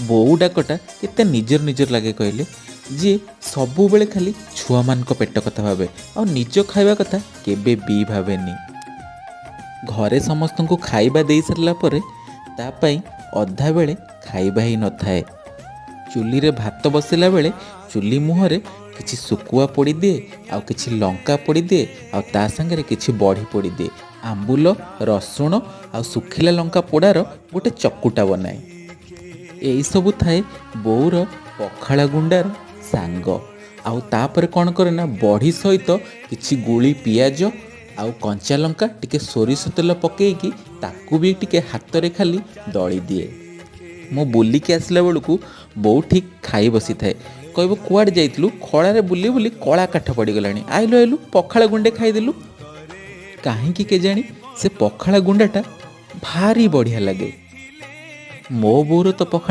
ବୋଉ ଡାକଟା କେତେ ନିଜର ନିଜର ଲାଗେ କହିଲେ। ଯିଏ ସବୁବେଳେ ଖାଲି ଛୁଆମାନଙ୍କ ପେଟ କଥା ଭାବେ ଆଉ ନିଜ ଖାଇବା କଥା କେବେ ବି ଭାବେନି। ଘରେ ସମସ୍ତଙ୍କୁ ଖାଇବା ଦେଇ ସାରିଲା ପରେ ତା ପାଇଁ ଅଧା ବେଳେ ଖାଇବା ହିଁ ନଥାଏ। ଚୁଲିରେ ଭାତ ବସିଲା ବେଳେ ଚୁଲି ମୁହଁରେ କିଛି ଶୁଖୁଆ ପୋଡ଼ିଦିଏ, ଆଉ କିଛି ଲଙ୍କା ପୋଡ଼ିଦିଏ, ଆଉ ତା ସାଙ୍ଗରେ କିଛି ବଢ଼ି ପୋଡ଼ିଦିଏ। ଆମ୍ବୁଲ, ରସୁଣ ଆଉ ଶୁଖିଲା ଲଙ୍କା ପୋଡ଼ାର ଗୋଟେ ଚକୁଟା ବନାଏ। ଏଇସବୁ ଥାଏ ବୋଉର ପଖାଳ ଗୁଣ୍ଡାର ସାଙ୍ଗ। ଆଉ ତାପରେ କ'ଣ କରେ ନା ବଢ଼ି ସହିତ କିଛି ଗୁଳି ପିଆଜ ଆଉ କଞ୍ଚା ଲଙ୍କା ଟିକେ ସୋରିଷ ତେଲ ପକେଇକି ତାକୁ ବି ଟିକେ ହାତରେ ଖାଲି ଦଳି ଦିଏ। ମୁଁ ବୁଲିକି ଆସିଲା ବେଳକୁ ବୋଉ ଠିକ୍ ଖାଇ ବସିଥାଏ। କହିବ କୁଆଡ଼େ ଯାଇଥିଲୁ? ଖଳାରେ ବୁଲି ବୁଲି କଳା କାଠ ପଡ଼ିଗଲାଣି, ଆଇଲୁ ଆଇଲୁ ପଖାଳ ଗୁଣ୍ଡେ ଖାଇଦେଲୁ। କାହିଁକି କେଜାଣି ସେ ପଖାଳ ଗୁଣ୍ଡାଟା ଭାରି ବଢ଼ିଆ ଲାଗେ। ମୋ ବୋଉର ତ ପଖାଳ